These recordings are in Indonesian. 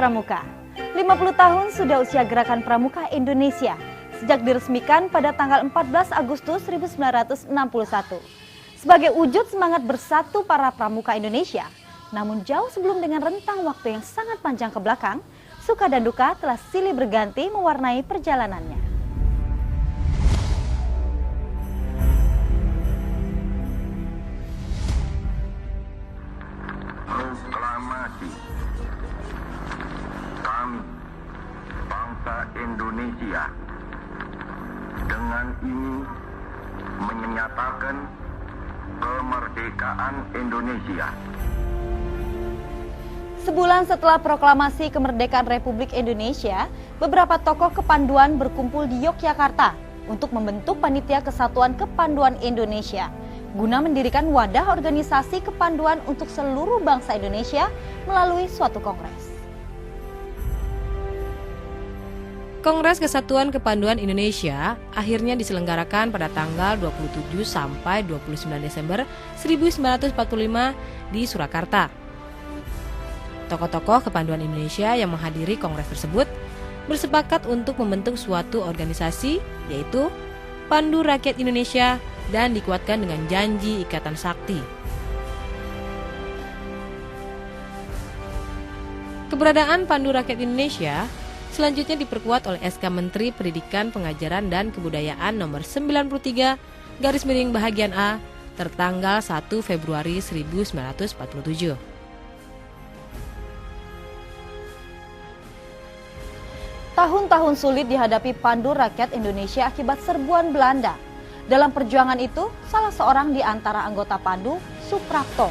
Pramuka. 50 tahun sudah usia Gerakan Pramuka Indonesia, sejak diresmikan pada tanggal 14 Agustus 1961. Sebagai wujud semangat bersatu para pramuka Indonesia, namun jauh sebelum dengan rentang waktu yang sangat panjang ke belakang, suka dan duka telah silih berganti mewarnai perjalanannya. Proklamasi kami, bangsa Indonesia, dengan ini menyatakan kemerdekaan Indonesia. Sebulan setelah proklamasi kemerdekaan Republik Indonesia, beberapa tokoh kepanduan berkumpul di Yogyakarta untuk membentuk Panitia Kesatuan Kepanduan Indonesia, guna mendirikan wadah organisasi kepanduan untuk seluruh bangsa Indonesia melalui suatu kongres. Kongres Kesatuan Kepanduan Indonesia akhirnya diselenggarakan pada tanggal 27 sampai 29 Desember 1945 di Surakarta. Tokoh-tokoh kepanduan Indonesia yang menghadiri kongres tersebut bersepakat untuk membentuk suatu organisasi, yaitu Pandu Rakyat Indonesia, dan dikuatkan dengan janji Ikatan Sakti. Keberadaan Pandu Rakyat Indonesia selanjutnya diperkuat oleh SK Menteri Pendidikan, Pengajaran, dan Kebudayaan nomor 93/Bahagian A tertanggal 1 Februari 1947. Tahun-tahun sulit dihadapi Pandu Rakyat Indonesia akibat serbuan Belanda. Dalam perjuangan itu, salah seorang di antara anggota Pandu, Suprapto,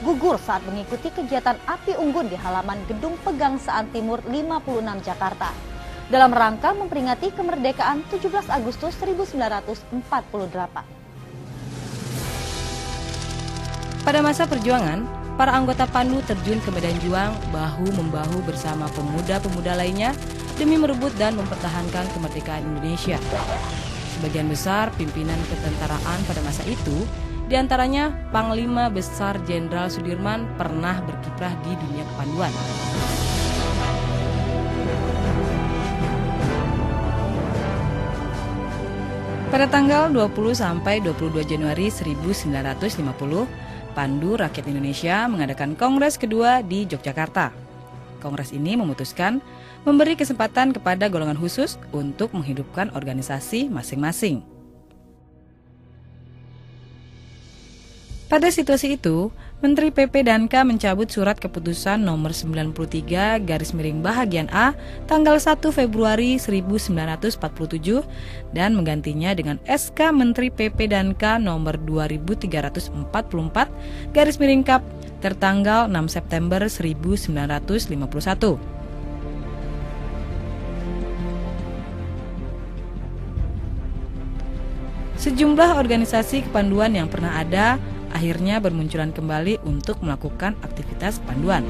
gugur saat mengikuti kegiatan api unggun di halaman Gedung Pegangsaan Timur 56 Jakarta dalam rangka memperingati kemerdekaan 17 Agustus 1948. Pada masa perjuangan, para anggota Pandu terjun ke medan juang bahu-membahu bersama pemuda-pemuda lainnya demi merebut dan mempertahankan kemerdekaan Indonesia. Sebagian besar pimpinan ketentaraan pada masa itu, diantaranya Panglima Besar Jenderal Sudirman, pernah berkiprah di dunia kepanduan. Pada tanggal 20 sampai 22 Januari 1950, Pandu Rakyat Indonesia mengadakan kongres kedua di Yogyakarta. Kongres ini memutuskan memberi kesempatan kepada golongan khusus untuk menghidupkan organisasi masing-masing. Pada situasi itu, Menteri PP dan K mencabut surat keputusan nomor 93/Bahagian A tanggal 1 Februari 1947 dan menggantinya dengan SK Menteri PP dan K nomor 2344/Kap tertanggal 6 September 1951. Sejumlah organisasi kepanduan yang pernah ada akhirnya bermunculan kembali untuk melakukan aktivitas kepanduan.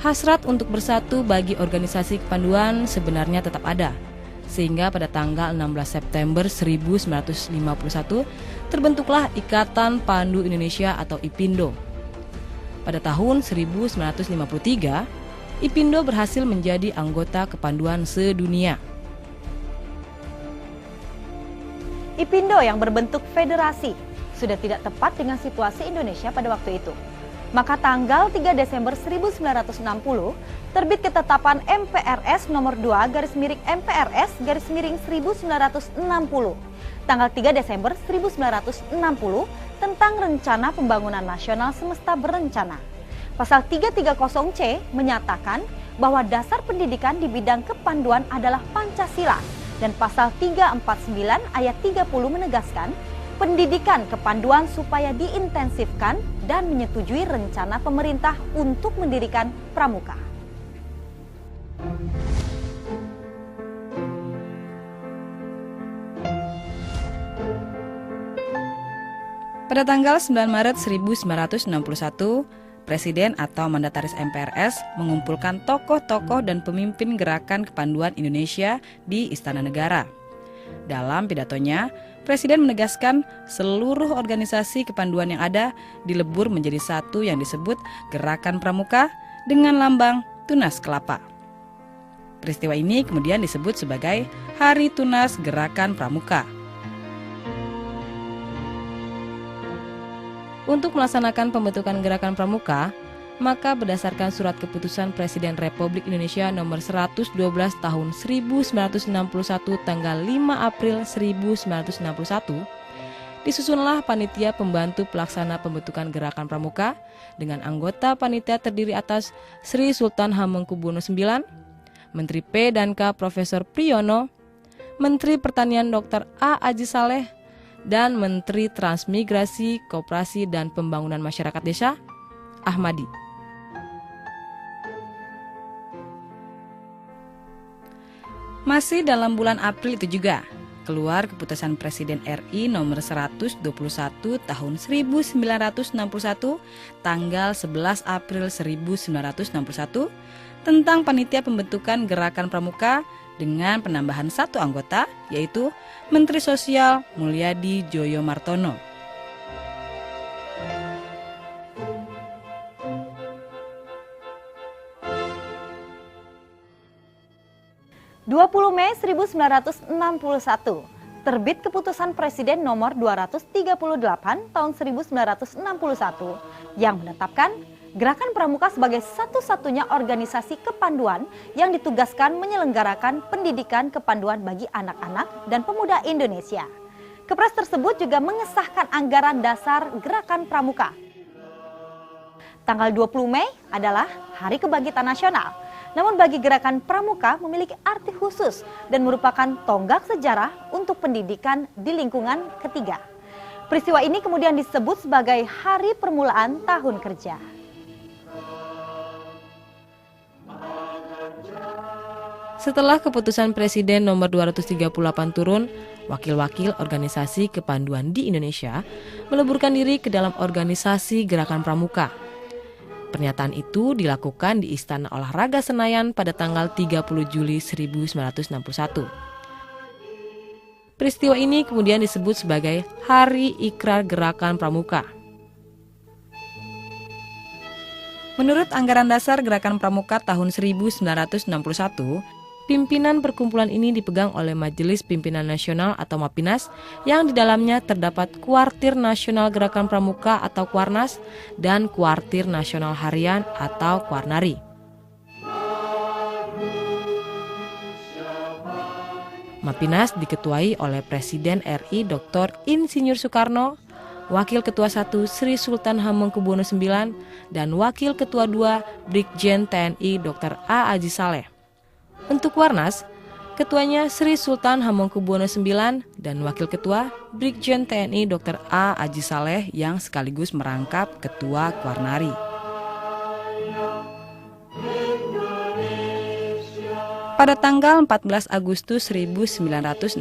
Hasrat untuk bersatu bagi organisasi kepanduan sebenarnya tetap ada, sehingga pada tanggal 16 September 1951 terbentuklah Ikatan Pandu Indonesia atau IPINDO. Pada tahun 1953, IPINDO berhasil menjadi anggota kepanduan sedunia. IPINDO yang berbentuk federasi sudah tidak tepat dengan situasi Indonesia pada waktu itu. Maka tanggal 3 Desember 1960 terbit ketetapan MPRS nomor 2/MPRS/1960 tanggal 3 Desember 1960 tentang Rencana Pembangunan Nasional Semesta Berencana. Pasal 330C menyatakan bahwa dasar pendidikan di bidang kepanduan adalah Pancasila, dan pasal 349 ayat 30 menegaskan pendidikan kepanduan supaya diintensifkan dan menyetujui rencana pemerintah untuk mendirikan pramuka. Pada tanggal 9 Maret 1961, Presiden atau mandataris MPRS mengumpulkan tokoh-tokoh dan pemimpin gerakan kepanduan Indonesia di Istana Negara. Dalam pidatonya, Presiden menegaskan seluruh organisasi kepanduan yang ada dilebur menjadi satu yang disebut Gerakan Pramuka dengan lambang tunas kelapa. Peristiwa ini kemudian disebut sebagai Hari Tunas Gerakan Pramuka. Untuk melaksanakan pembentukan Gerakan Pramuka, maka berdasarkan surat keputusan Presiden Republik Indonesia nomor 112 tahun 1961 tanggal 5 April 1961, disusunlah panitia pembantu pelaksana pembentukan Gerakan Pramuka dengan anggota panitia terdiri atas Sri Sultan Hamengkubuwono IX, Menteri P dan K Profesor Priyono, Menteri Pertanian Dr. A. Aji Saleh, dan Menteri Transmigrasi, Koperasi dan Pembangunan Masyarakat Desa, Ahmadi. Masih dalam bulan April itu juga, keluar keputusan Presiden RI nomor 121 tahun 1961 tanggal 11 April 1961 tentang panitia pembentukan Gerakan Pramuka dengan penambahan satu anggota, yaitu Menteri Sosial Mulyadi Joyo Martono. 20 Mei 1961, terbit Keputusan Presiden nomor 238 tahun 1961 yang menetapkan Gerakan Pramuka sebagai satu-satunya organisasi kepanduan yang ditugaskan menyelenggarakan pendidikan kepanduan bagi anak-anak dan pemuda Indonesia. Kepres tersebut juga mengesahkan anggaran dasar Gerakan Pramuka. Tanggal 20 Mei adalah Hari Kebangkitan Nasional. Namun bagi Gerakan Pramuka memiliki arti khusus dan merupakan tonggak sejarah untuk pendidikan di lingkungan ketiga. Peristiwa ini kemudian disebut sebagai Hari Permulaan Tahun Kerja. Setelah keputusan Presiden nomor 238 turun, wakil-wakil organisasi kepanduan di Indonesia meleburkan diri ke dalam organisasi Gerakan Pramuka. Pernyataan itu dilakukan di Istana Olahraga Senayan pada tanggal 30 Juli 1961. Peristiwa ini kemudian disebut sebagai Hari Ikrar Gerakan Pramuka. Menurut anggaran dasar Gerakan Pramuka tahun 1961, pimpinan perkumpulan ini dipegang oleh Majelis Pimpinan Nasional atau MAPINAS yang di dalamnya terdapat Kuartir Nasional Gerakan Pramuka atau Kuarnas dan Kuartir Nasional Harian atau Kuarnari. MAPINAS diketuai oleh Presiden RI Dr. Insinyur Soekarno, Wakil Ketua 1 Sri Sultan Hamengkubuwono IX, dan Wakil Ketua 2 Brigjen TNI Dr. A. Aji Saleh. Untuk Kuarnas, ketuanya Sri Sultan Hamengkubuwono IX dan Wakil Ketua Brigjen TNI Dr. A. Aji Saleh yang sekaligus merangkap Ketua Kuarnari. Pada tanggal 14 Agustus 1961,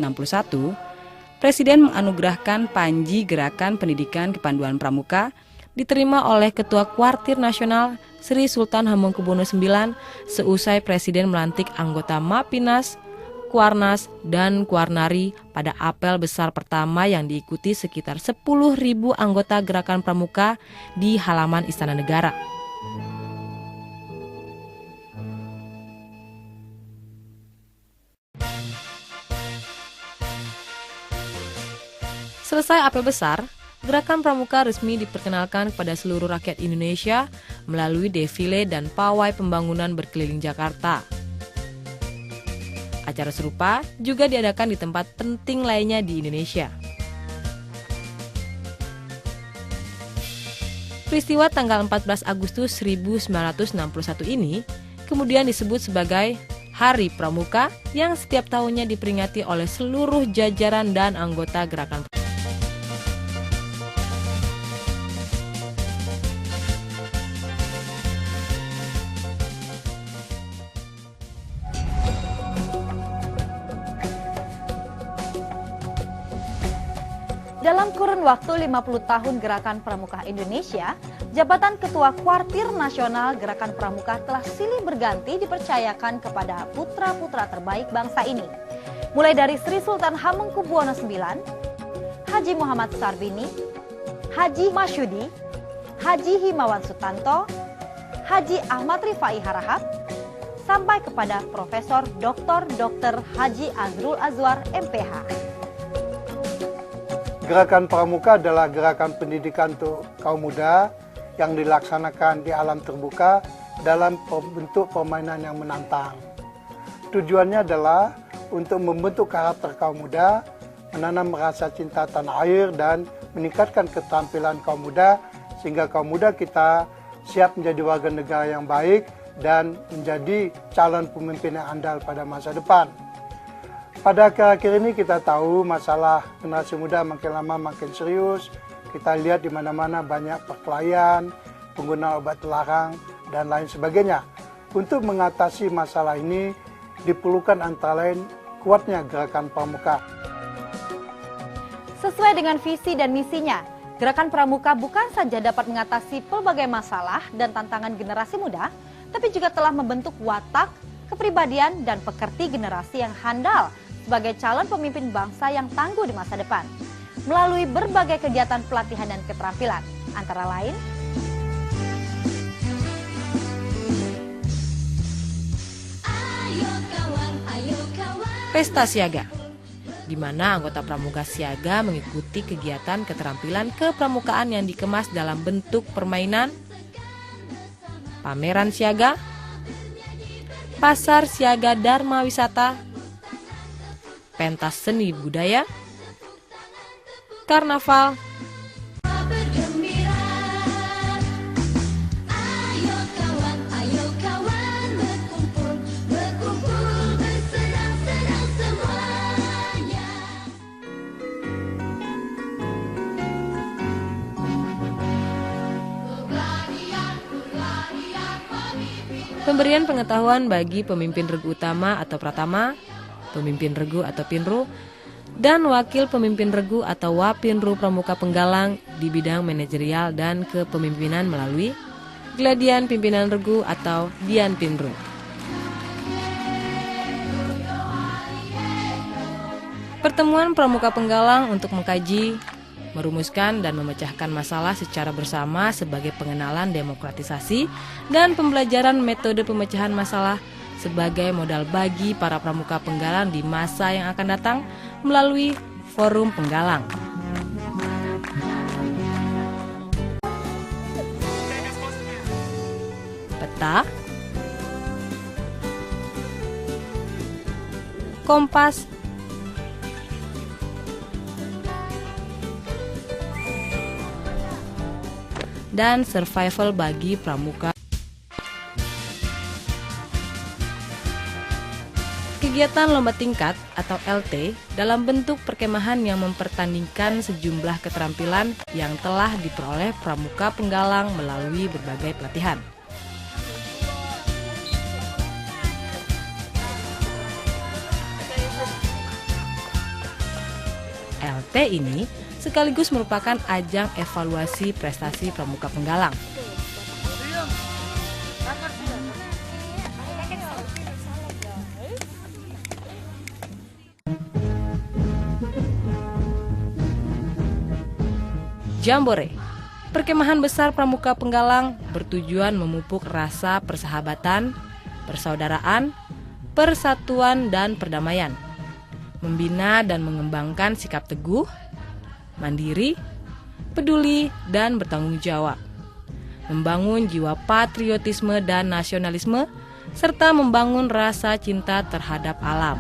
Presiden menganugerahkan Panji Gerakan Pendidikan Kepanduan Pramuka diterima oleh Ketua Kuartir Nasional Sri Sultan Hamengkubuwono IX seusai Presiden melantik anggota MAPINAS, Kuarnas, dan Kuarnari pada apel besar pertama yang diikuti sekitar 10.000 anggota Gerakan Pramuka di halaman Istana Negara. Selesai apel besar, Gerakan Pramuka resmi diperkenalkan kepada seluruh rakyat Indonesia melalui defile dan pawai pembangunan berkeliling Jakarta. Acara serupa juga diadakan di tempat penting lainnya di Indonesia. Peristiwa tanggal 14 Agustus 1961 ini kemudian disebut sebagai Hari Pramuka yang setiap tahunnya diperingati oleh seluruh jajaran dan anggota Gerakan Pramuka. Dalam kurun waktu 50 tahun Gerakan Pramuka Indonesia, jabatan Ketua Kuartir Nasional Gerakan Pramuka telah silih berganti dipercayakan kepada putra-putra terbaik bangsa ini. mulai dari Sri Sultan Hamengkubuwono IX, Haji Muhammad Sarbini, Haji Masyudi, Haji Himawan Sutanto, Haji Ahmad Rifai Harahap, sampai kepada Profesor Dr. Haji Azrul Azwar MPH. Gerakan Pramuka adalah gerakan pendidikan untuk kaum muda yang dilaksanakan di alam terbuka dalam bentuk permainan yang menantang. Tujuannya adalah untuk membentuk karakter kaum muda, menanam rasa cinta tanah air, dan meningkatkan keterampilan kaum muda sehingga kaum muda kita siap menjadi warga negara yang baik dan menjadi calon pemimpin yang andal pada masa depan. Pada akhir-akhir ini kita tahu masalah generasi muda makin lama makin serius. Kita lihat di mana-mana banyak perkelahian, penggunaan obat terlarang, dan lain sebagainya. Untuk mengatasi masalah ini diperlukan antara lain kuatnya gerakan Pramuka. Sesuai dengan visi dan misinya, Gerakan Pramuka bukan saja dapat mengatasi pelbagai masalah dan tantangan generasi muda, tapi juga telah membentuk watak, kepribadian, dan pekerti generasi yang handal sebagai calon pemimpin bangsa yang tangguh di masa depan. Melalui berbagai kegiatan pelatihan dan keterampilan, antara lain Pesta Siaga, di mana anggota Pramuka Siaga mengikuti kegiatan keterampilan kepramukaan yang dikemas dalam bentuk permainan, pameran siaga, pasar siaga Dharma Wisata, pentas seni budaya, karnaval, pemberian pengetahuan bagi pemimpin regu utama atau pratama, pemimpin regu atau pinru, dan wakil pemimpin regu atau wapinru Pramuka Penggalang di bidang manajerial dan kepemimpinan melalui Gladian Pimpinan Regu atau Dian Pinru. Pertemuan Pramuka Penggalang untuk mengkaji, merumuskan dan memecahkan masalah secara bersama sebagai pengenalan demokratisasi dan pembelajaran metode pemecahan masalah sebagai modal bagi para pramuka penggalang di masa yang akan datang melalui Forum Penggalang. Peta, kompas, dan survival bagi pramuka. Kegiatan lomba tingkat atau LT dalam bentuk perkemahan yang mempertandingkan sejumlah keterampilan yang telah diperoleh pramuka penggalang melalui berbagai pelatihan. LT ini sekaligus merupakan ajang evaluasi prestasi pramuka penggalang. Jambore, perkemahan besar pramuka penggalang bertujuan memupuk rasa persahabatan, persaudaraan, persatuan, dan perdamaian, membina dan mengembangkan sikap teguh, mandiri, peduli, dan bertanggung jawab, membangun jiwa patriotisme dan nasionalisme, serta membangun rasa cinta terhadap alam.